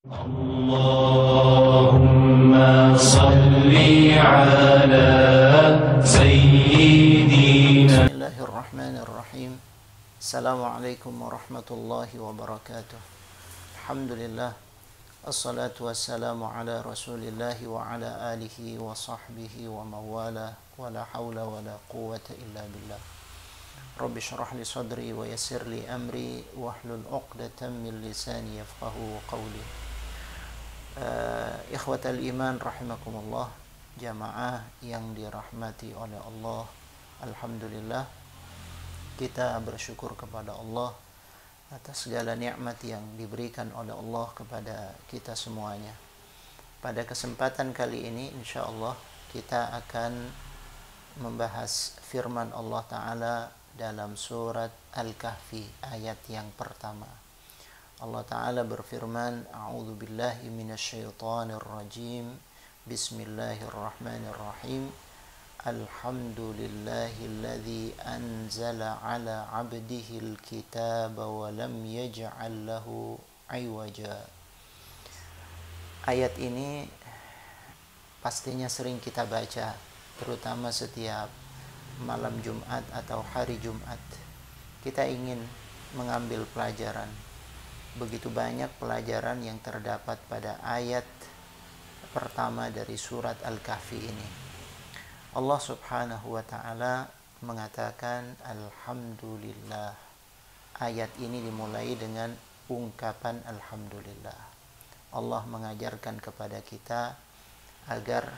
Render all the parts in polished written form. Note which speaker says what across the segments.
Speaker 1: Allahumma salli ala sayyidina.
Speaker 2: Bismillahirrahmanirrahim. Assalamualaikum warahmatullahi wabarakatuh. Alhamdulillah. Assalatu wassalamu ala rasulillahi wa ala alihi wa sahbihi wa mawala. Wa la hawla wa la quwata illa billah. Rabbi syrah li sadri wa yassir li amri wahlul uqdatan min lisani yafqahu qawli. Ikhwatal iman rahimakumullah, jamaah yang dirahmati oleh Allah. Alhamdulillah, kita bersyukur kepada Allah atas segala nikmat yang diberikan oleh Allah kepada kita semuanya. Pada kesempatan kali ini insyaallah kita akan membahas firman Allah Ta'ala dalam surat Al-Kahfi ayat yang pertama. Allah Ta'ala berfirman, A'udzu billahi minasyaitonir rajim. Bismillahirrahmanirrahim. Alhamdulillahilladzi anzala ala 'abdihil kitaba wa lam yaj'al lahu 'iwaja. Ayat ini pastinya sering kita baca, terutama setiap malam Jumat atau hari Jumat. Kita ingin mengambil pelajaran. Begitu banyak pelajaran yang terdapat pada ayat pertama dari surat Al-Kahfi ini. Allah Subhanahu wa Ta'ala mengatakan Alhamdulillah. Ayat ini dimulai dengan ungkapan Alhamdulillah. Allah mengajarkan kepada kita agar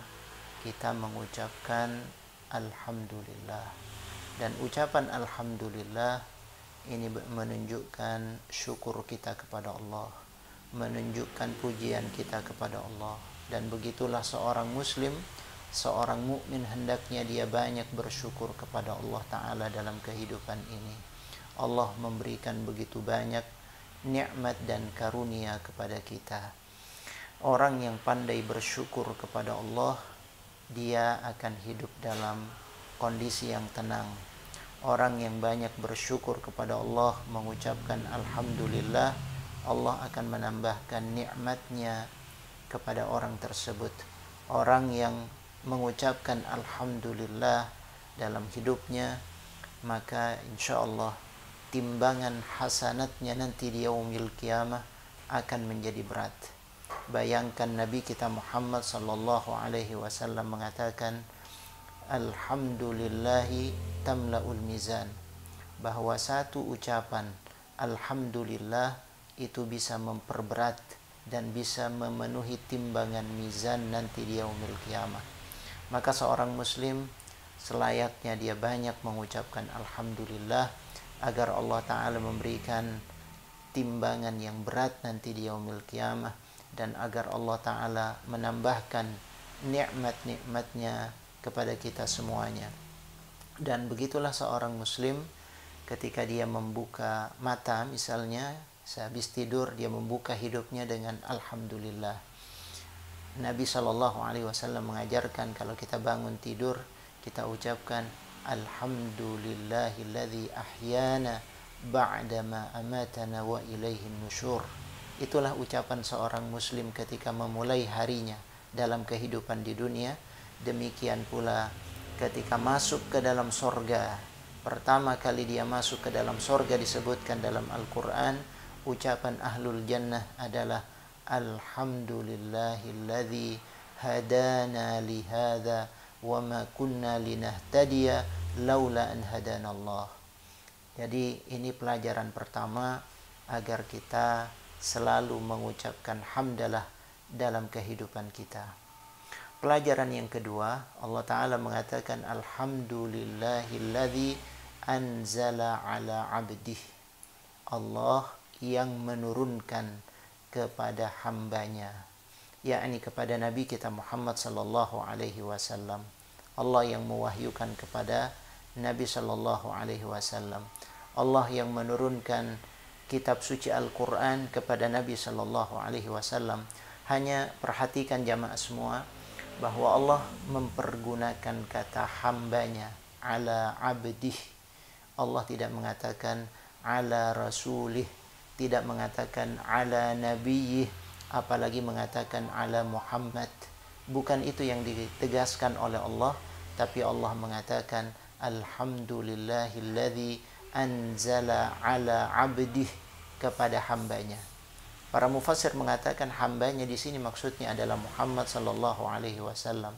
Speaker 2: kita mengucapkan Alhamdulillah. Dan ucapan Alhamdulillah ini menunjukkan syukur kita kepada Allah, menunjukkan pujian kita kepada Allah. Dan begitulah seorang muslim, seorang mukmin hendaknya dia banyak bersyukur kepada Allah Ta'ala dalam kehidupan ini. Allah memberikan begitu banyak nikmat dan karunia kepada kita. Orang yang pandai bersyukur kepada Allah, dia akan hidup dalam kondisi yang tenang. Orang yang banyak bersyukur kepada Allah, mengucapkan Alhamdulillah, Allah akan menambahkan nikmatnya kepada orang tersebut. Orang yang mengucapkan Alhamdulillah dalam hidupnya, maka insya Allah timbangan hasanatnya nanti di yaumil qiyamah akan menjadi berat. Bayangkan Nabi kita Muhammad sallallahu alaihi wasallam mengatakan Alhamdulillahi tamla'ul mizan, bahwa satu ucapan Alhamdulillah itu bisa memperberat dan bisa memenuhi timbangan mizan nanti di yaumil qiyamah. Maka seorang muslim selayaknya dia banyak mengucapkan Alhamdulillah agar Allah Ta'ala memberikan timbangan yang berat nanti di yaumil qiyamah, dan agar Allah Ta'ala menambahkan nikmat-nikmatnya kepada kita semuanya. Dan begitulah seorang muslim ketika dia membuka mata, misalnya sehabis tidur dia membuka hidupnya dengan Alhamdulillah. Nabi SAW mengajarkan kalau kita bangun tidur kita ucapkan Alhamdulillahilladzi ahyana ba'dama amatana wa ilaihin nusyur. Itulah ucapan seorang muslim ketika memulai harinya dalam kehidupan di dunia. Demikian pula ketika masuk ke dalam sorga. Pertama kali dia masuk ke dalam sorga disebutkan dalam Al-Quran, ucapan ahlul jannah adalah Alhamdulillahilladzi hadana lihada wa ma kunna linahtadiya laula an hadanallah. Jadi ini pelajaran pertama agar kita selalu mengucapkan hamdalah dalam kehidupan kita. Pelajaran yang kedua, Allah Ta'ala mengatakan Alhamdulillahilladzi anzala ala abdih. Allah yang menurunkan kepada hambanya, yakni kepada Nabi kita Muhammad sallallahu alaihi wasallam. Allah yang mewahyukan kepada Nabi sallallahu alaihi wasallam. Allah yang menurunkan kitab suci Al-Quran kepada Nabi sallallahu alaihi wasallam. Hanya perhatikan jamaah semua, bahwa Allah mempergunakan kata hambanya ala abdih. Allah tidak mengatakan ala rasulih, tidak mengatakan ala nabiyih apalagi mengatakan ala Muhammad. Bukan itu yang ditegaskan oleh Allah, tapi Allah mengatakan alhamdulillahilladzi anzala ala abdih, kepada hambanya. Para mufassir mengatakan hambanya di sini maksudnya adalah Muhammad sallallahu alaihi wasallam.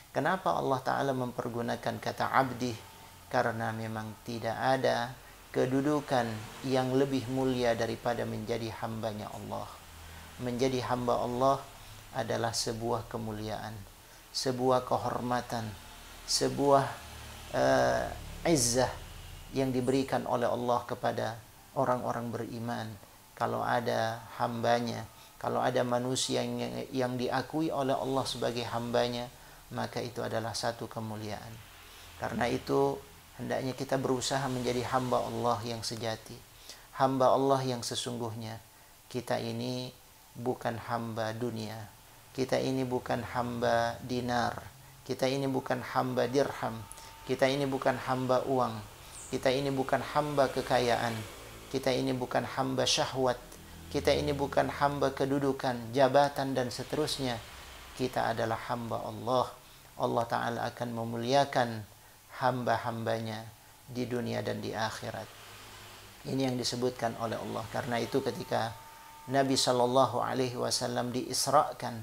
Speaker 2: Kenapa Allah Ta'ala mempergunakan kata abdih? Karena memang tidak ada kedudukan yang lebih mulia daripada menjadi hambanya Allah. Menjadi hamba Allah adalah sebuah kemuliaan, sebuah kehormatan, sebuah izzah yang diberikan oleh Allah kepada orang-orang beriman. Kalau ada hambanya, kalau ada manusia yang diakui oleh Allah sebagai hambanya, maka itu adalah satu kemuliaan. Karena itu hendaknya kita berusaha menjadi hamba Allah yang sejati, hamba Allah yang sesungguhnya. Kita ini bukan hamba dunia, kita ini bukan hamba dinar, kita ini bukan hamba dirham, kita ini bukan hamba uang, kita ini bukan hamba kekayaan, kita ini bukan hamba syahwat, kita ini bukan hamba kedudukan, jabatan dan seterusnya. Kita adalah hamba Allah. Allah Ta'ala akan memuliakan hamba-hambanya di dunia dan di akhirat. Ini yang disebutkan oleh Allah. Karena itu ketika Nabi Shallallahu Alaihi Wasallam diisrakan,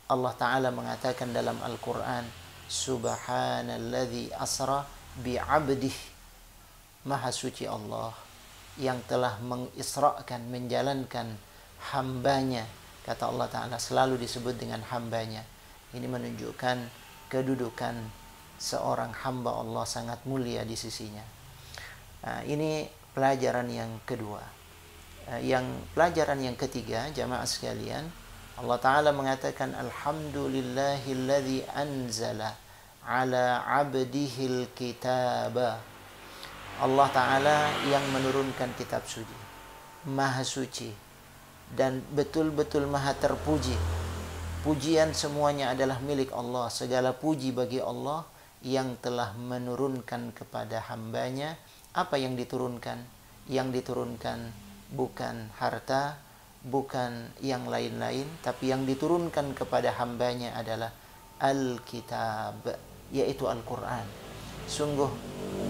Speaker 2: Allah Ta'ala mengatakan dalam Al-Quran, Subhanalladzi asra bi'abdih. Maha suci Allah yang telah mengisrakan, menjalankan hambanya. Kata Allah Ta'ala selalu disebut dengan hambanya. Ini menunjukkan kedudukan seorang hamba Allah sangat mulia di sisinya. Nah, ini pelajaran yang kedua. Pelajaran yang ketiga, jamaah sekalian, Allah Ta'ala mengatakan alhamdulillahilladzi anzala ala abdihil kitaba. Allah Ta'ala yang menurunkan kitab suci, maha suci dan betul-betul maha terpuji. Pujian semuanya adalah milik Allah. Segala puji bagi Allah yang telah menurunkan kepada hambanya. Apa yang diturunkan? Yang diturunkan bukan harta, bukan yang lain-lain, tapi yang diturunkan kepada hambanya adalah Alkitab, yaitu Al-Quran. Sungguh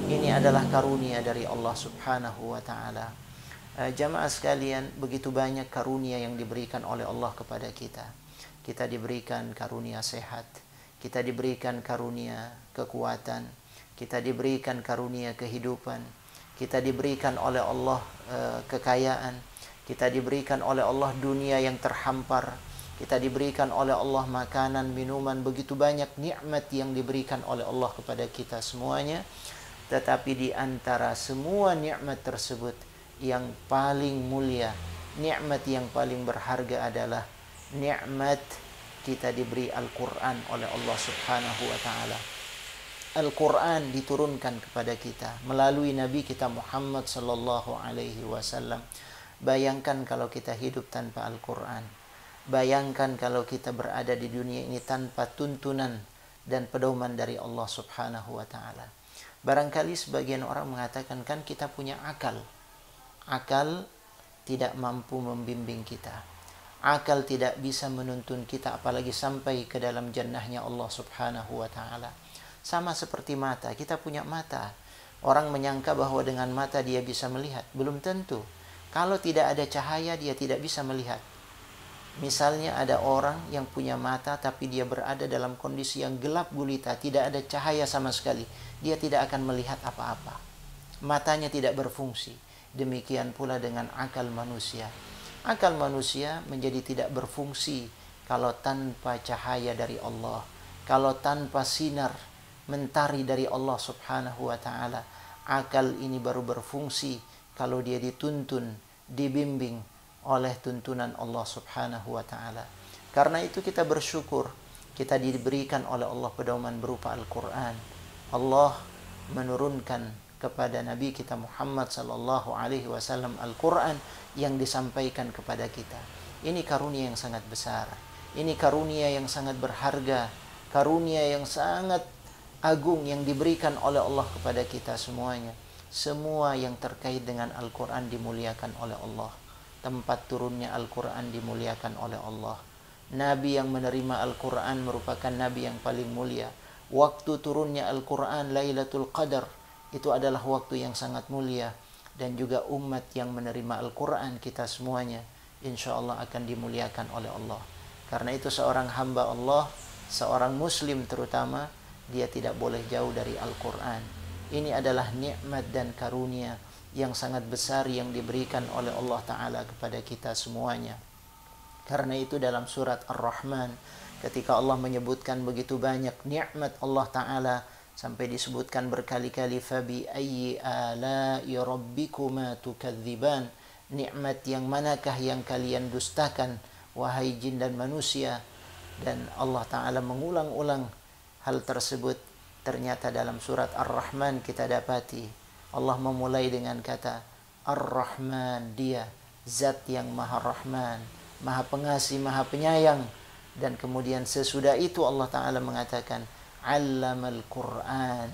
Speaker 2: ini adalah karunia dari Allah Subhanahu wa Ta'ala. Jamaah sekalian, begitu banyak karunia yang diberikan oleh Allah kepada kita. Kita diberikan karunia sehat, kita diberikan karunia kekuatan, kita diberikan karunia kehidupan, kita diberikan oleh Allah kekayaan, kita diberikan oleh Allah dunia yang terhampar, kita diberikan oleh Allah makanan, minuman, begitu banyak nikmat yang diberikan oleh Allah kepada kita semuanya. Tetapi di antara semua nikmat tersebut, yang paling mulia, nikmat yang paling berharga adalah nikmat kita diberi Al-Quran oleh Allah Subhanahu wa Ta'ala. Al-Quran diturunkan kepada kita melalui Nabi kita Muhammad sallallahu alaihi wasallam. Bayangkan kalau kita hidup tanpa Al-Quran. Bayangkan kalau kita berada di dunia ini tanpa tuntunan dan pedoman dari Allah Subhanahu wa Ta'ala. Barangkali sebagian orang mengatakan, kan kita punya akal. Akal tidak mampu membimbing kita. Akal tidak bisa menuntun kita apalagi sampai ke dalam jannahnya Allah Subhanahu wa Ta'ala. Sama seperti mata, kita punya mata. Orang menyangka bahwa dengan mata dia bisa melihat, belum tentu. Kalau tidak ada cahaya dia tidak bisa melihat. Misalnya ada orang yang punya mata tapi dia berada dalam kondisi yang gelap gulita, tidak ada cahaya sama sekali, dia tidak akan melihat apa-apa. Matanya tidak berfungsi. Demikian pula dengan akal manusia. Akal manusia menjadi tidak berfungsi kalau tanpa cahaya dari Allah, kalau tanpa sinar mentari dari Allah Subhanahu wa Ta'ala. Akal ini baru berfungsi kalau dia dituntun, dibimbing oleh tuntunan Allah Subhanahu wa Ta'ala. Karena itu kita bersyukur kita diberikan oleh Allah pedoman berupa Al-Quran. Allah menurunkan kepada Nabi kita Muhammad sallallahu alaihi wasallam Al-Quran yang disampaikan kepada kita. Ini karunia yang sangat besar. Ini karunia yang sangat berharga. Karunia yang sangat agung yang diberikan oleh Allah kepada kita semuanya. Semua yang terkait dengan Al-Quran dimuliakan oleh Allah. tempat turunnya Al-Quran dimuliakan oleh Allah. Nabi yang menerima Al-Quran merupakan Nabi yang paling mulia. Waktu turunnya Al-Quran Lailatul Qadar itu adalah waktu yang sangat mulia. Dan juga umat yang menerima Al-Quran, kita semuanya insya Allah akan dimuliakan oleh Allah. Karena itu seorang hamba Allah, seorang muslim terutama, dia tidak boleh jauh dari Al-Quran. Ini adalah nikmat dan karunia yang sangat besar yang diberikan oleh Allah Ta'ala kepada kita semuanya. Karena itu dalam surat Ar-Rahman, ketika Allah menyebutkan begitu banyak nikmat Allah Ta'ala, sampai disebutkan berkali-kali, fabi ayyi ala'i rabbikuma tukadziban, nikmat yang manakah yang kalian dustakan wahai jin dan manusia. Dan Allah Ta'ala mengulang-ulang hal tersebut. Ternyata dalam surat Ar-Rahman kita dapati Allah memulai dengan kata Ar-Rahman, dia zat yang maha rahman, maha pengasih, maha penyayang. Dan kemudian sesudah itu Allah Ta'ala mengatakan Allamal Quran.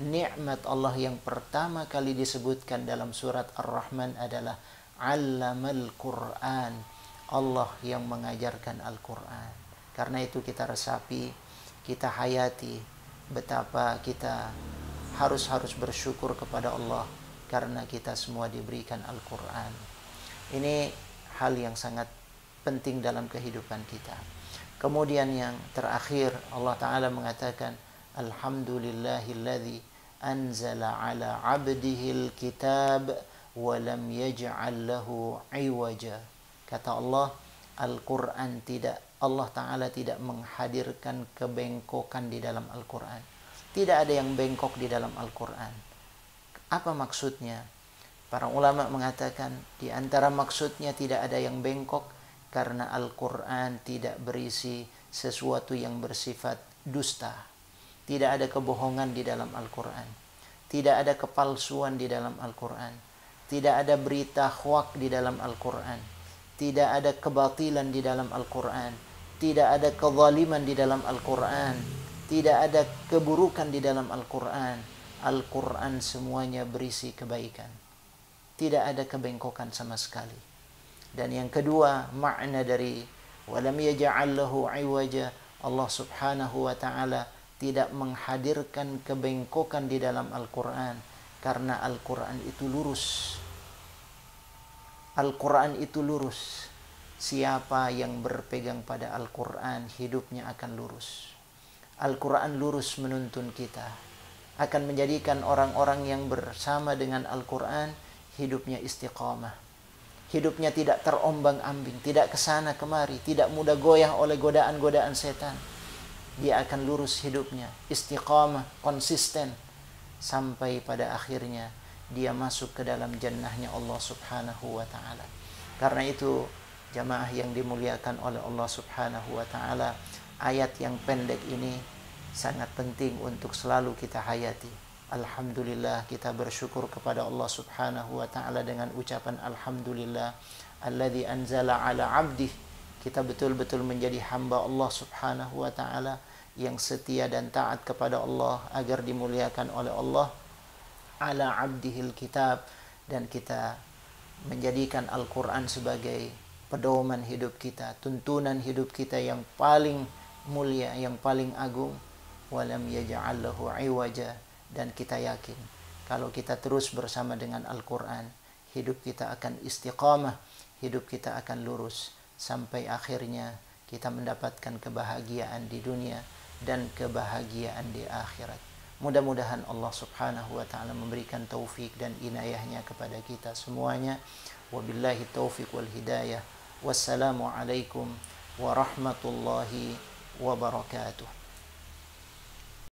Speaker 2: Nikmat Allah yang pertama kali disebutkan dalam surat Ar-Rahman adalah Allamal Quran. Allah yang mengajarkan Al-Quran. Karena itu kita resapi, kita hayati betapa kita harus bersyukur kepada Allah karena kita semua diberikan Al-Quran. Ini hal yang sangat penting dalam kehidupan kita. Kemudian yang terakhir, Allah Ta'ala mengatakan Alhamdulillahilladzi anzala ala abdihil kitab wa lam yaj'al lahu iwaja. Kata Allah, Al-Quran Allah Ta'ala tidak menghadirkan kebengkokan di dalam Al-Quran. Tidak ada yang bengkok di dalam Al-Quran. Apa maksudnya? Para ulama mengatakan di antara maksudnya tidak ada yang bengkok karena Al-Quran tidak berisi sesuatu yang bersifat dusta. Tidak ada kebohongan di dalam Al-Quran. Tidak ada kepalsuan di dalam Al-Quran. Tidak ada berita hoak di dalam Al-Quran. Tidak ada kebatilan di dalam Al-Quran. Tidak ada kezaliman di dalam Al-Quran. Tidak ada keburukan di dalam Al-Quran. Al-Quran semuanya berisi kebaikan. Tidak ada kebengkokan sama sekali. Dan yang kedua, makna dari walam yaj'al lahu iwaja, Allah Subhanahu wa Ta'ala tidak menghadirkan kebengkokan di dalam Al-Quran karena Al-Quran itu lurus. Al-Quran itu lurus. Siapa yang berpegang pada Al-Quran, hidupnya akan lurus. Al-Quran lurus menuntun kita, akan menjadikan orang-orang yang bersama dengan Al-Quran hidupnya istiqamah. Hidupnya tidak terombang-ambing, tidak kesana kemari, tidak mudah goyah oleh godaan-godaan setan. Dia akan lurus hidupnya, istiqamah, konsisten, sampai pada akhirnya dia masuk ke dalam jannahnya Allah Subhanahu wa Ta'ala. Karena itu jamaah yang dimuliakan oleh Allah Subhanahu wa Ta'ala, ayat yang pendek ini sangat penting untuk selalu kita hayati. Alhamdulillah, kita bersyukur kepada Allah Subhanahu wa Ta'ala dengan ucapan Alhamdulillah alladzi anzala ala abdih. Kita betul-betul menjadi hamba Allah Subhanahu wa Ta'ala yang setia dan taat kepada Allah agar dimuliakan oleh Allah. Ala abdihil kitab, dan kita menjadikan Al-Quran sebagai pedoman hidup kita, tuntunan hidup kita yang paling mulia, yang paling agung. Walam yaj'al lahu iwaja. Dan kita yakin kalau kita terus bersama dengan Al-Quran, hidup kita akan istiqamah, hidup kita akan lurus sampai akhirnya kita mendapatkan kebahagiaan di dunia dan kebahagiaan di akhirat. Mudah-mudahan Allah Subhanahu wa Ta'ala memberikan taufik dan inayahnya kepada kita semuanya. Wabillahi taufiq wal hidayah. Wassalamualaikum warahmatullahi wabarakatuh.